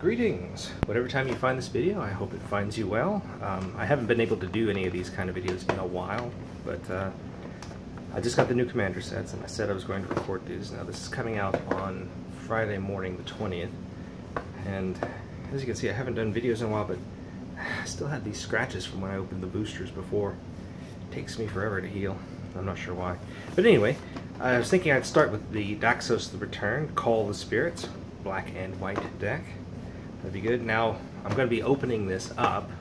Greetings! Whatever time you find this video, I hope it finds you well. I haven't been able to do any of these kind of videos in a while, but I just got the new commander sets and I said I was going to record these. Now this is coming out on Friday morning the 20th, and as you can see I haven't done videos in a while, but I still have these scratches from when I opened the boosters before. It takes me forever to heal. I'm not sure why. But anyway, I was thinking I'd start with the Daxos the Return, Call the Spirits, black and white deck. That'd be good. Now, I'm going to be opening this up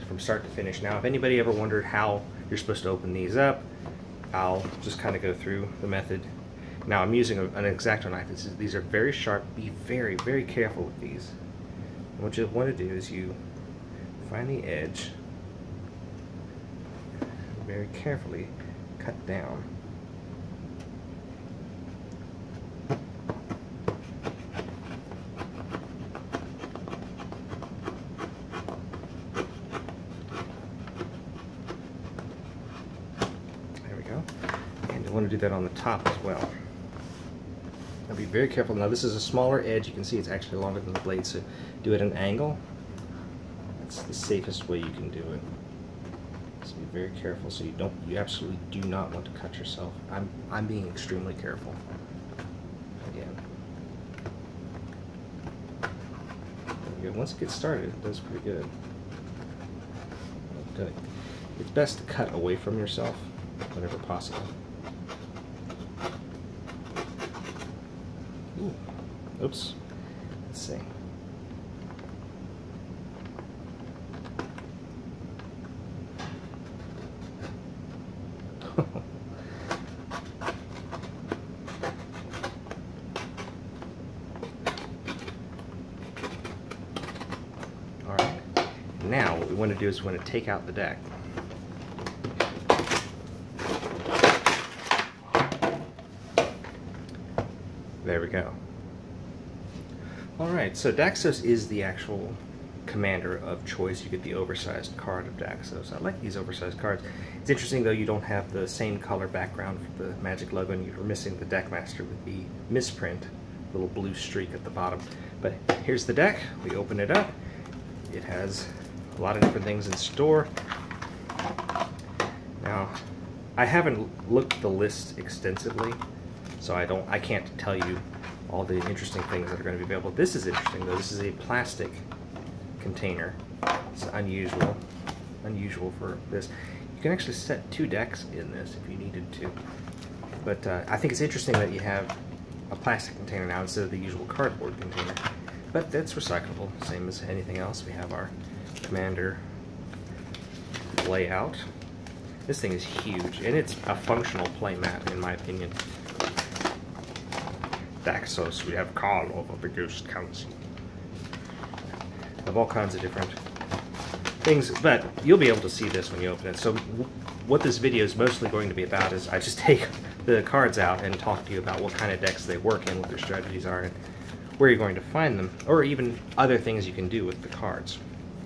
from start to finish. Now, if anybody ever wondered how you're supposed to open these up, I'll just kind of go through the method. Now, I'm using an X-Acto knife. These are very sharp. Be very, very careful with these. And what you want to do is you find the edge, very carefully cut down. Want to do that on the top as well. Now be very careful. Now this is a smaller edge. You can see it's actually longer than the blade, so do it at an angle. That's the safest way you can do it. So be very careful so you absolutely do not want to cut yourself. I'm being extremely careful. Again. There we go. Once it gets started, it does pretty good. Okay. It's best to cut away from yourself whenever possible. Ooh. Oops. Let's see. Alright. Now what we want to do is we want to take out the deck. There we go. Alright, so Daxos is the actual commander of choice. You get the oversized card of Daxos. I like these oversized cards. It's interesting though, you don't have the same color background for the Magic logo, and you're missing the Deckmaster with the misprint, little blue streak at the bottom. But here's the deck. We open it up. It has a lot of different things in store. Now, I haven't looked at the list extensively, so I can't tell you all the interesting things that are going to be available. This is interesting though. This is a plastic container. It's unusual for this. You can actually set 2 decks in this if you needed to. But I think it's interesting that you have a plastic container now instead of the usual cardboard container. But that's recyclable, same as anything else. We have our commander layout. This thing is huge, and it's a functional playmat in my opinion. Daxos, we have Karloff of the Ghost Council. Of all kinds of different things, but you'll be able to see this when you open it. So what this video is mostly going to be about is I just take the cards out and talk to you about what kind of decks they work in, what their strategies are, and where you're going to find them, or even other things you can do with the cards.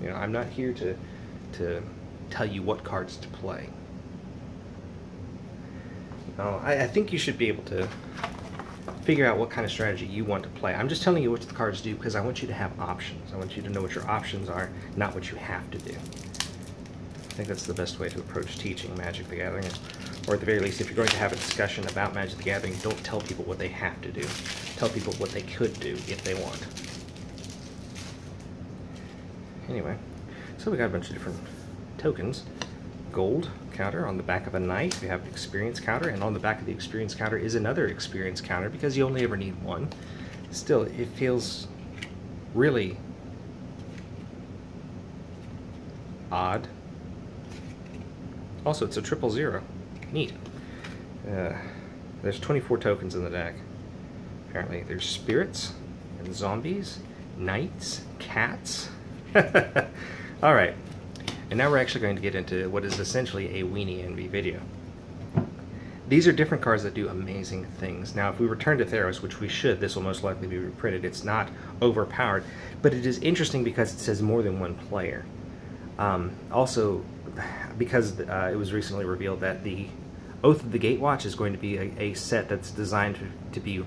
You know, I'm not here to tell you what cards to play. No, I think you should be able to figure out what kind of strategy you want to play. I'm just telling you what the cards do because I want you to have options. I want you to know what your options are, not what you have to do. I think that's the best way to approach teaching Magic the Gathering. Or at the very least, if you're going to have a discussion about Magic the Gathering, don't tell people what they have to do. Tell people what they could do if they want. Anyway, so we got a bunch of different tokens. Gold counter on the back of a knight. We have experience counter, and on the back of the experience counter is another experience counter because you only ever need one. Still, it feels really odd. Also, it's a 000. Neat. There's 24 tokens in the deck. Apparently, there's spirits and zombies, knights, cats. All right. And now we're actually going to get into what is essentially a Weenie Envy video. These are different cards that do amazing things. Now, if we return to Theros, which we should, this will most likely be reprinted. It's not overpowered, but it is interesting because it says more than one player. Also, because it was recently revealed that the Oath of the Gatewatch is going to be a set that's designed to be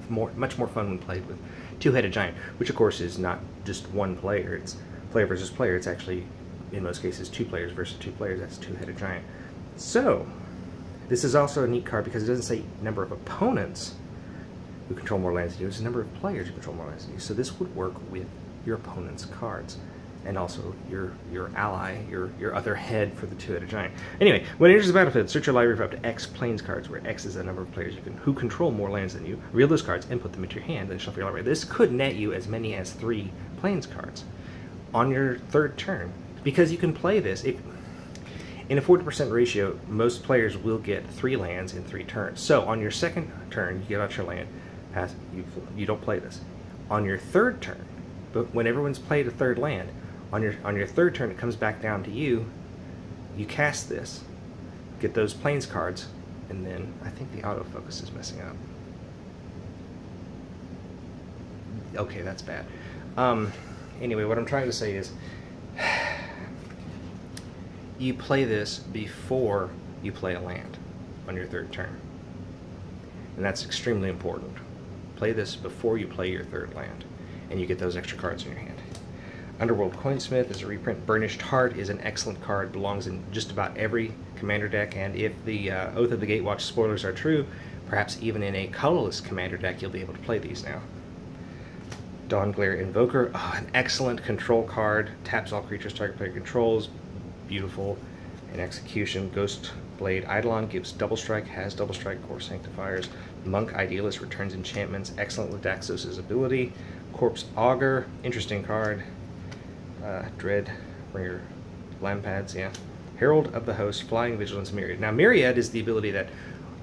much more fun when played with two-headed giant, which of course is not just one player. It's player versus player. It's actually, in most cases, two players versus two players. That's two-headed giant. So, this is also a neat card because it doesn't say number of opponents who control more lands than you. It's the number of players who control more lands than you. So this would work with your opponent's cards. And also your ally, your other head for the two-headed giant. Anyway, when it enters the battlefield, search your library for up to X plains cards, where X is the number of players who control more lands than you. Reveal those cards and put them into your hand, then shuffle your library. This could net you as many as 3 plains cards on your third turn, because you can play this. In a 40% ratio, most players will get 3 lands in 3 turns. So on your second turn, you get out your land, you don't play this. On your third turn, but when everyone's played a third land, on your third turn, it comes back down to you. You cast this, get those plains cards, and then I think the autofocus is messing up. Okay, that's bad. Anyway, what I'm trying to say is, you play this before you play a land on your third turn, and that's extremely important. Play this before you play your third land, and you get those extra cards in your hand. Underworld Coinsmith is a reprint. Burnished Heart is an excellent card, belongs in just about every commander deck, and if the Oath of the Gatewatch spoilers are true, perhaps even in a colorless commander deck you'll be able to play these now. Dawnglare Invoker, an excellent control card, taps all creatures target player controls, beautiful in execution. Ghost Blade Eidolon gives double strike, has double strike, core sanctifiers. Monk Idealist returns enchantments, excellent with Daxos' ability. Corpse Augur, interesting card. Dread Bringer Lampads, yeah. Herald of the Host, Flying Vigilance, Myriad. Now Myriad is the ability that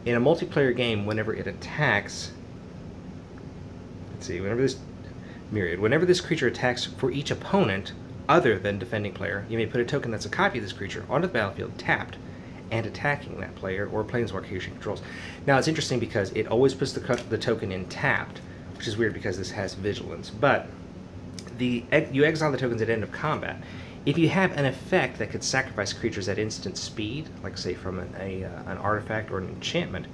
in a multiplayer game, whenever it attacks, let's see, whenever this creature attacks for each opponent other than defending player, you may put a token that's a copy of this creature onto the battlefield tapped and attacking that player or planeswalker creature controls. Now it's interesting because it always puts the token in tapped, which is weird because this has vigilance, but you exile the tokens at end of combat. If you have an effect that could sacrifice creatures at instant speed, like say from an artifact or an enchantment,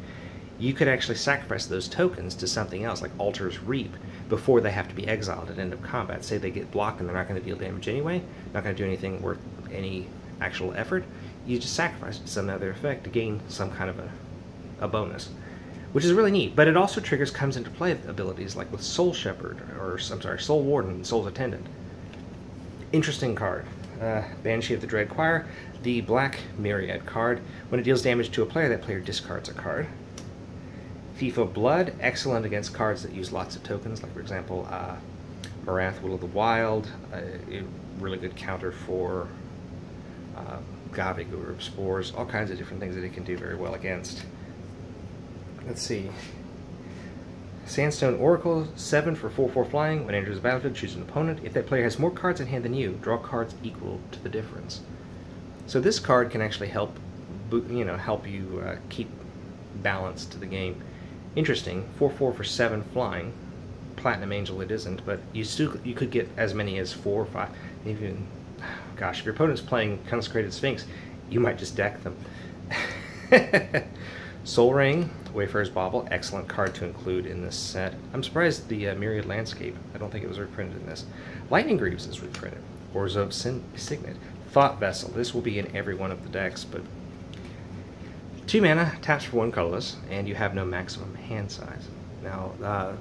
you could actually sacrifice those tokens to something else, like Altar's Reap, before they have to be exiled at end of combat. Say they get blocked and they're not going to deal damage anyway, not going to do anything worth any actual effort, you just sacrifice it to some other effect to gain some kind of a bonus, which is really neat. But it also comes into play with abilities like with Soul Shepherd, or I'm sorry, Soul Warden and Soul's Attendant. Interesting card. Banshee of the Dread Choir, the black Myriad card. When it deals damage to a player, that player discards a card. Thief of Blood, excellent against cards that use lots of tokens, like for example, Marath, Will of the Wild, a really good counter for Gavik or Spores, all kinds of different things that it can do very well against. Let's see. Sandstone Oracle, 7 for 4/4 flying. When it enters the battlefield, choose an opponent. If that player has more cards in hand than you, draw cards equal to the difference. So this card can actually help you keep balance to the game. Interesting. 4/4 for 7 flying. Platinum Angel it isn't, but you could get as many as 4 or 5. Even, gosh, if your opponent's playing Consecrated Sphinx, you might just deck them. Soul Ring, Wayfarer's Bauble, excellent card to include in this set. I'm surprised the Myriad Landscape, I don't think it was reprinted in this. Lightning Greaves is reprinted. Orzhov Signet. Thought Vessel, this will be in every one of the decks, but 2 mana, taps for 1 colorless, and you have no maximum hand size. Now,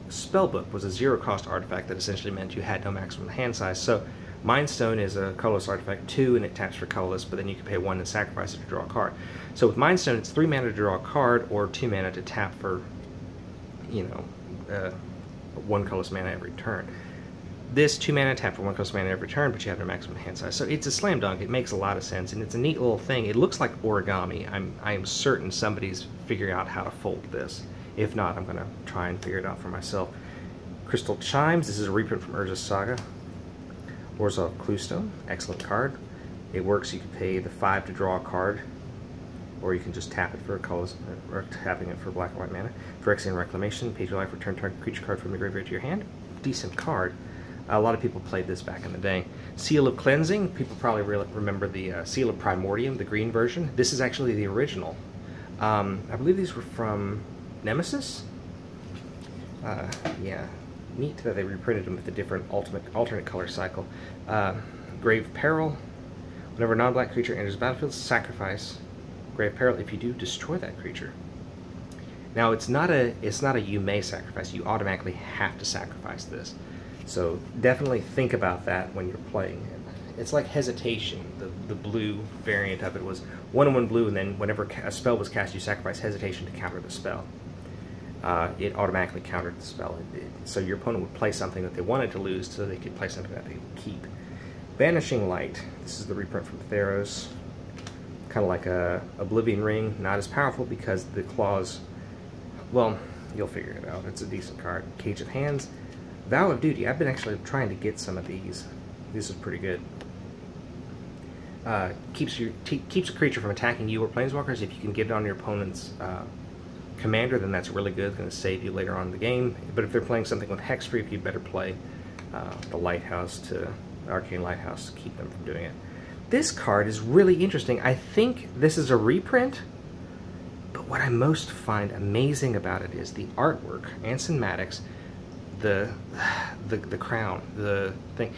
Spellbook was a 0-cost artifact that essentially meant you had no maximum hand size, so Mind Stone is a colorless artifact 2, and it taps for colorless, but then you can pay 1 and sacrifice it to draw a card. So with Mind Stone, it's 3 mana to draw a card, or 2 mana to tap for, 1 colorless mana every turn. This 2 mana tap for 1 colorless mana every turn, but you have no maximum hand size. So it's a slam dunk. It makes a lot of sense, and it's a neat little thing. It looks like origami. I am certain somebody's figuring out how to fold this. If not, I'm going to try and figure it out for myself. Crystal Chimes. This is a reprint from Urza's Saga. Orzhov Cluestone, excellent card. It works, you can pay the 5 to draw a card, or you can just tap it for colors, or tapping it for black or white mana. Phyrexian Reclamation, pay your life, return target creature card from your graveyard to your hand. Decent card. A lot of people played this back in the day. Seal of Cleansing, people probably remember the Seal of Primordium, the green version. This is actually the original. I believe these were from Nemesis? Yeah. neat that they reprinted them with a different alternate color cycle. Grave Peril. Whenever a non-black creature enters the battlefield, sacrifice Grave Peril. If you do, destroy that creature. Now it's not a you may sacrifice. You automatically have to sacrifice this. So definitely think about that when you're playing. It's like Hesitation. The blue variant of it was 1/1 blue, and then whenever a spell was cast, you sacrifice Hesitation to counter the spell. It automatically countered the spell. So your opponent would play something that they wanted to lose, so they could play something that they would keep. Vanishing Light. This is the reprint from Theros. Kind of like a Oblivion Ring. Not as powerful because the claws... Well, you'll figure it out. It's a decent card. Cage of Hands. Vow of Duty. I've been actually trying to get some of these. This is pretty good. Keeps a creature from attacking you or planeswalkers. If you can get it on your opponent's commander, then that's really good. It's going to save you later on in the game. But if they're playing something with hexproof, you better play the Lighthouse to Arcane Lighthouse to keep them from doing it. This card is really interesting. I think this is a reprint, but what I most find amazing about it is the artwork, Anson Maddox, the crown, the thing.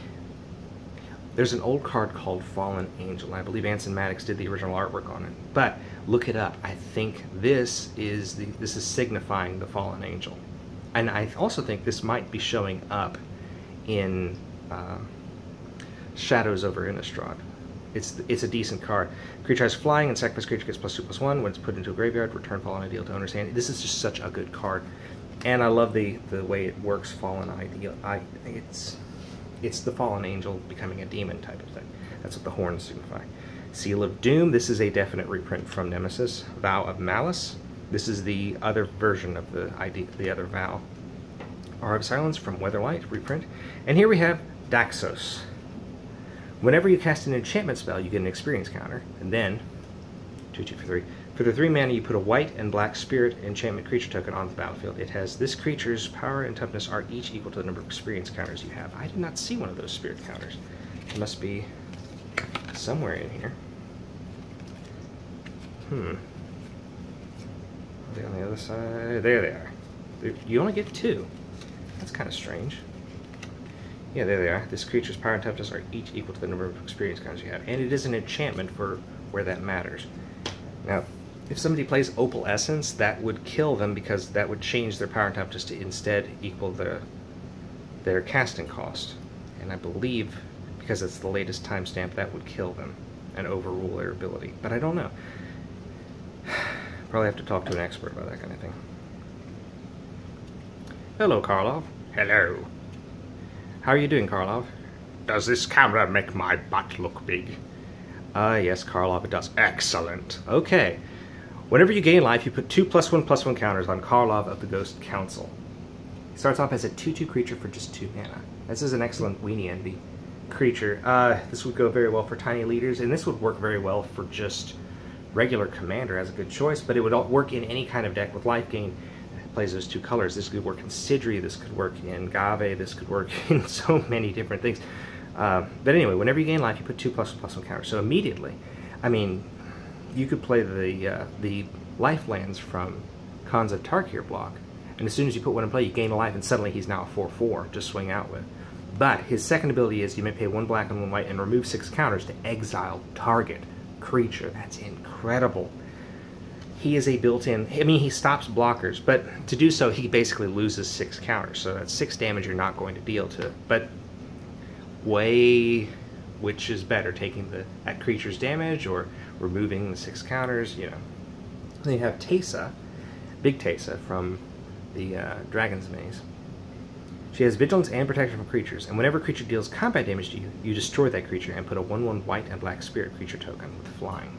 There's an old card called Fallen Angel. I believe Anson Maddox did the original artwork on it. But look it up. I think this is signifying the Fallen Angel, and I also think this might be showing up in Shadows over Innistrad. It's a decent card. Creature has flying, and sacrifice creature gets +2/+1. When it's put into a graveyard, return Fallen Ideal to owner's hand. This is just such a good card, and I love the way it works. Fallen Ideal. I think it's the Fallen Angel becoming a demon type of thing. That's what the horns signify. Seal of Doom. This is a definite reprint from Nemesis. Vow of Malice. This is the other version of the other Vow. Aura of Silence from Weatherlight reprint. And here we have Daxos. Whenever you cast an enchantment spell, you get an experience counter, and then 2/2 for 3. For the 3 mana, you put a white and black spirit enchantment creature token on the battlefield. It has this creature's power and toughness are each equal to the number of experience counters you have. I did not see one of those spirit counters. It must be somewhere in here. Are they on the other side? There they are. You only get 2. That's kind of strange. Yeah, there they are. This creature's power and toughness are each equal to the number of experience counters you have. And it is an enchantment for where that matters. Now, if somebody plays Opal Essence, that would kill them because that would change their power and toughness to instead equal their casting cost. And I believe, because it's the latest timestamp, that would kill them and overrule their ability. But I don't know. Probably have to talk to an expert about that kind of thing. Hello, Karloff. Hello. How are you doing, Karloff? Does this camera make my butt look big? Yes, Karloff, it does. Excellent. Okay. Whenever you gain life, you put 2 +1/+1 counters on Karloff of the Ghost Council. He starts off as a 2/2 creature for just 2 mana. This is an excellent Weenie Envy creature. This would go very well for tiny leaders, and this would work very well for just regular commander as a good choice, but it would work in any kind of deck with life gain. It plays those 2 colors. This could work in Sidri, this could work in Gave, this could work in so many different things. But anyway, whenever you gain life, you put 2 +1/+1 counters. So immediately, I mean, you could play the lifelands from Khans of Tarkir block, and as soon as you put one in play, you gain a life, and suddenly he's now a 4/4 to swing out with. But his second ability is you may pay 1 black and 1 white and remove 6 counters to exile target creature. That's incredible. He is a built-in, I mean, he stops blockers, but to do so, he basically loses 6 counters. So that's 6 damage you're not going to deal to. But which is better, taking that creature's damage or removing the 6 counters, you know. Then you have Talisa, Big Talisa from the Dragon's Maze. She has vigilance and protection from creatures, and whenever a creature deals combat damage to you, you destroy that creature and put a 1/1 white and black spirit creature token with flying.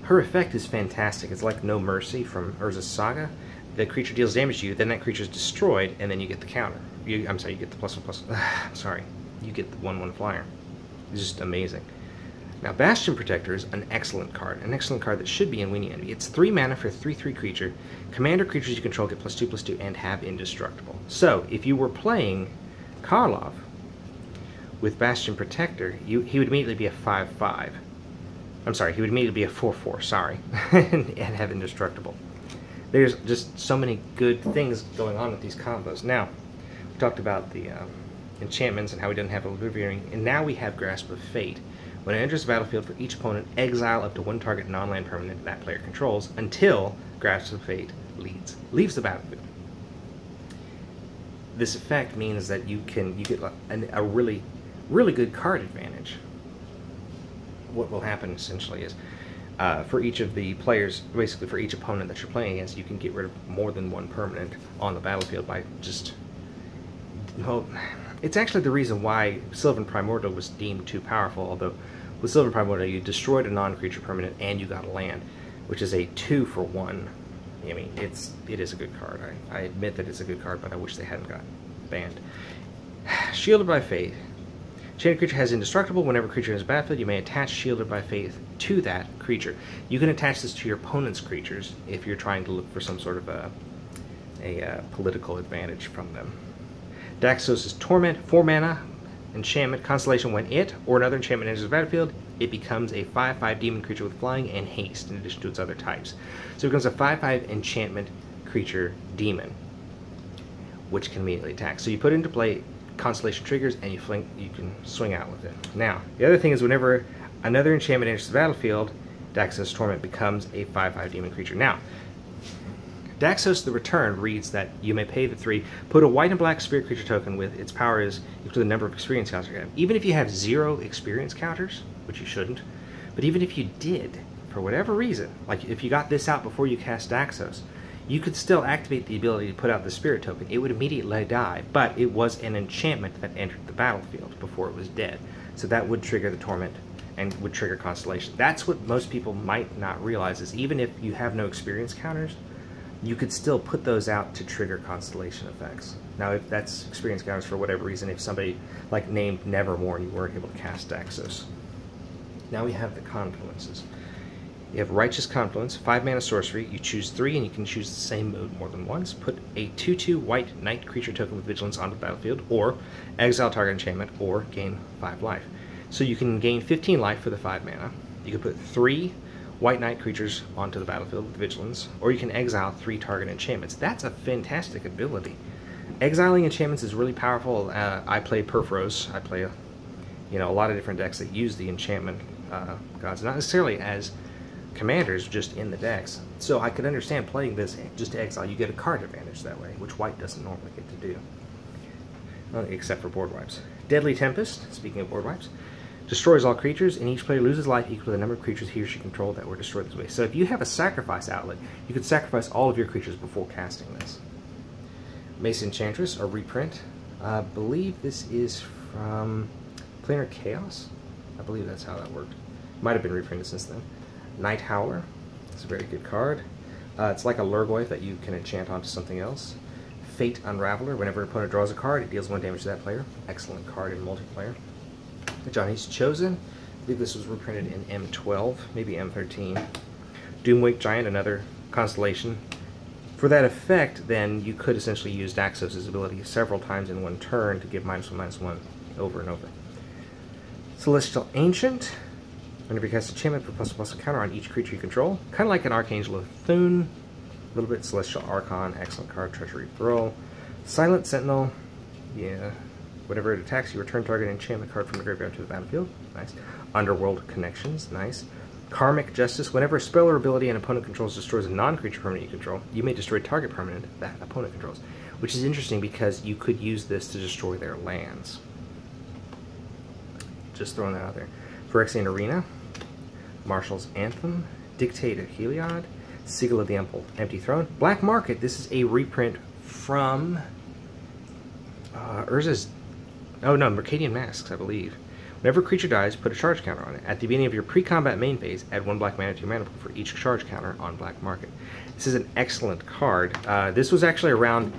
Her effect is fantastic. It's like No Mercy from Urza's Saga. The creature deals damage to you, then that creature is destroyed, and then you get the counter. I'm sorry, you get the +1/+1. I'm sorry, you get the 1/1 flyer. It's just amazing. Now, Bastion Protector is an excellent card that should be in Weenie Envy. It's 3 mana for a 3/3 creature. Commander creatures you control get +2/+2 and have indestructible. So, if you were playing Karloff with Bastion Protector, he would immediately be a 5/5. I'm sorry, he would immediately be a 4/4, sorry, and have indestructible. There's just so many good things going on with these combos. Now, talked about the enchantments and how we didn't have Oblivion, and now we have Grasp of Fate. When it enters the battlefield, for each opponent, exile up to one target non-land permanent that player controls until Grasp of Fate leaves the battlefield. This effect means that you get a really good card advantage. What will happen essentially is for each of the players, basically for each opponent that you're playing against, you can get rid of more than one permanent on the battlefield by just... Well, it's actually the reason why Sylvan Primordial was deemed too powerful, although with Sylvan Primordial you destroyed a non-creature permanent and you got a land, which is a 2-for-1. I mean, it is a good card. I admit that it's a good card, but I wish they hadn't gotten banned. Shielded by Faith. Enchanted creature has indestructible. Whenever a creature is battlefield, you may attach Shielded by Faith to that creature. You can attach this to your opponent's creatures if you're trying to look for some sort of a political advantage from them. Daxos' Torment, 4 mana, enchantment, Constellation. When it or another enchantment enters the battlefield, it becomes a 5/5 demon creature with flying and haste in addition to its other types. So it becomes a 5/5 enchantment creature demon, which can immediately attack. So you put it into play, Constellation triggers, and you can swing out with it. Now, the other thing is whenever another enchantment enters the battlefield, Daxos' Torment becomes a 5/5 demon creature. Now, Daxos the Return reads that you may pay the 3, put a white and black spirit creature token with its power is equal to the number of experience counters you have. Even if you have 0 experience counters, which you shouldn't, but even if you did, for whatever reason, like if you got this out before you cast Daxos, you could still activate the ability to put out the spirit token. It would immediately die, but it was an enchantment that entered the battlefield before it was dead. So that would trigger the Torment and would trigger Constellation. That's what most people might not realize, is even if you have no experience counters, you could still put those out to trigger Constellation effects. Now, if that's experience counters for whatever reason, if somebody like named Nevermore and you weren't able to cast Daxos. Now we have the confluences. You have Righteous Confluence, 5 mana sorcery. You choose 3 and you can choose the same mode more than once. Put a 2/2 white knight creature token with vigilance onto the battlefield, or exile target enchantment, or gain 5 life. So you can gain 15 life for the 5 mana. You can put 3 white knight creatures onto the battlefield with vigilance, or you can exile 3 target enchantments. That's a fantastic ability. Exiling enchantments is really powerful. I play Perforos. I play a lot of different decks that use the enchantment gods, not necessarily as commanders, just in the decks. So I could understand playing this just to exile. You get a card advantage that way, which white doesn't normally get to do, except for board wipes. Deadly Tempest, speaking of board wipes, destroys all creatures, and each player loses life equal to the number of creatures he or she controlled that were destroyed this way. So if you have a sacrifice outlet, you could sacrifice all of your creatures before casting this. Mace Enchantress, a reprint. I believe this is from Planar Chaos. I believe that's how that worked. Might have been reprinted since then. Night Howler. It's a very good card. It's like a Lurgoyf that you can enchant onto something else. Fate Unraveler. Whenever an opponent draws a card, it deals 1 damage to that player. Excellent card in multiplayer. Johnny's Chosen. I believe this was reprinted in M12, maybe M13. Doomwake Giant, another constellation. For that effect, then, you could essentially use Daxos' ability several times in one turn to give -1/-1 over and over. Celestial Ancient. Whenever you cast a enchantment, put +++ counter on each creature you control. Kind of like an Archangel of Thune. A little bit Celestial Archon, excellent card, Treasury Throw. Silent Sentinel. Yeah. Whenever it attacks, you return target enchantment card from the graveyard to the battlefield. Nice. Underworld Connections. Nice. Karmic Justice. Whenever a spell or ability an opponent controls destroys a non-creature permanent you control, you may destroy target permanent that opponent controls. Which is interesting because you could use this to destroy their lands. Just throwing that out there. Phyrexian Arena. Marshal's Anthem. Dictator Heliod. Sigil of the Empty Throne. Black Market. This is a reprint from Urza's... Oh no, Mercadian Masks, I believe. Whenever a creature dies, put a charge counter on it. At the beginning of your pre-combat main phase, add 1 black mana to your mana pool for each charge counter on Black Market. This is an excellent card. This was actually around...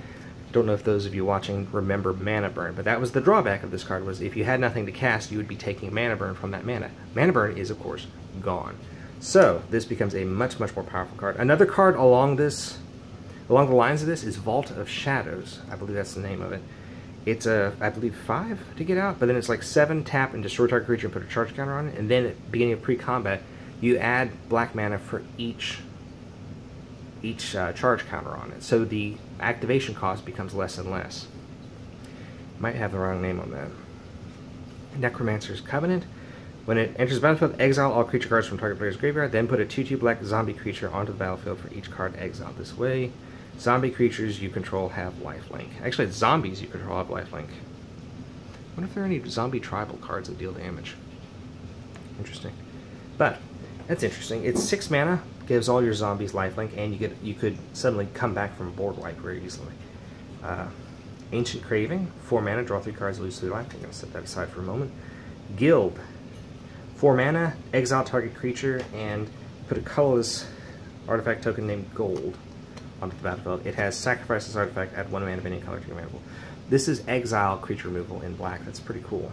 Don't know if those of you watching remember Mana Burn, but that was the drawback of this card, was if you had nothing to cast, you would be taking Mana Burn from that mana. Mana Burn is, of course, gone. So, this becomes a much, much more powerful card. Another card along the lines of this is Vault of Shadows. I believe that's the name of it. It's, I believe, 5 to get out, but then it's like 7, tap, and destroy target creature and put a charge counter on it, and then at the beginning of pre-combat, you add black mana for each charge counter on it. So the activation cost becomes less and less. Might have the wrong name on that. Necromancer's Covenant. When it enters the battlefield, exile all creature cards from target player's graveyard, then put a 2/2 black zombie creature onto the battlefield for each card exiled this way. Zombie creatures you control have lifelink. Actually, it's zombies you control have lifelink. I wonder if there are any zombie tribal cards that deal damage. Interesting. But, that's interesting. It's 6 mana, gives all your zombies lifelink, and you could suddenly come back from board wipe very easily. Ancient Craving, 4 mana, draw 3 cards, lose 3 life. I'm going to set that aside for a moment. Guild, 4 mana, exile target creature, and put a colorless artifact token named Gold onto the battlefield. It has sacrifice this artifact, add 1 mana of any color to your mana pool. This is exile creature removal in black. That's pretty cool.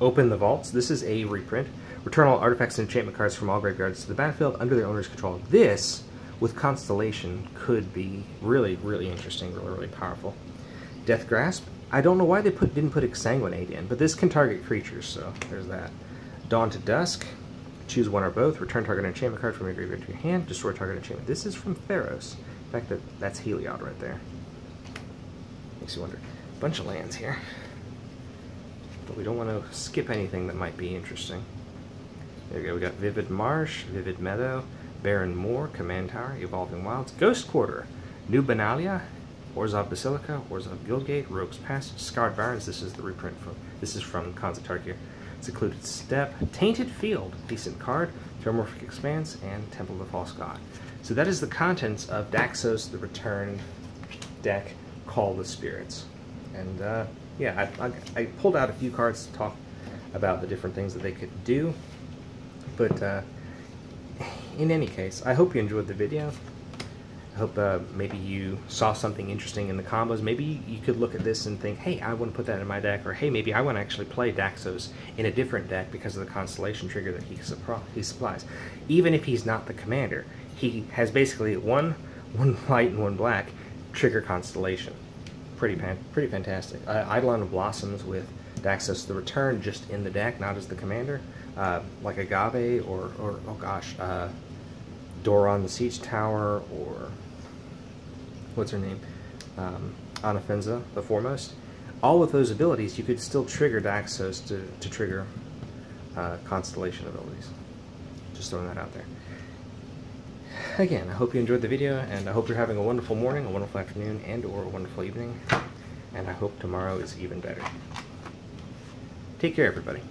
Open the Vaults. This is a reprint. Return all artifacts and enchantment cards from all graveyards to the battlefield under their owner's control. This, with Constellation, could be really, really interesting, really, really powerful. Death Grasp. I don't know why they didn't put Exsanguinate in, but this can target creatures, so there's that. Dawn to Dusk. Choose one or both. Return target enchantment card from your graveyard to your hand. Destroy target enchantment. This is from Theros. In fact, that's Heliod right there. Makes you wonder. Bunch of lands here. But we don't want to skip anything that might be interesting. There we go. We got Vivid Marsh, Vivid Meadow, Barren Moor, Command Tower, Evolving Wilds, Ghost Quarter, New Benalia, Orzhov Basilica, Orzhov Guildgate, Rogue's Pass, Scarred Barrens. This is the reprint from. This is from Khans of Tarkir. Secluded Steppe, Tainted Field, decent card, Terramorphic Expanse, and Temple of the False God. So that is the contents of Daxos the Return deck, Call the Spirits. And yeah, I pulled out a few cards to talk about the different things that they could do. But in any case, I hope you enjoyed the video. I hope maybe you saw something interesting in the combos. Maybe you could look at this and think, hey, I want to put that in my deck, or hey, maybe I want to actually play Daxos in a different deck because of the Constellation trigger that he supplies. Even if he's not the commander, he has basically one white and one black trigger Constellation. Pretty fantastic. Eidolon of Blossoms with Daxos the Return just in the deck, not as the commander. Like Agave or oh gosh, Doron the Siege Tower, or what's her name? Anafenza the Foremost. All with those abilities, you could still trigger Daxos to trigger Constellation abilities. Just throwing that out there. Again, I hope you enjoyed the video, and I hope you're having a wonderful morning, a wonderful afternoon, and or a wonderful evening. And I hope tomorrow is even better. Take care, everybody.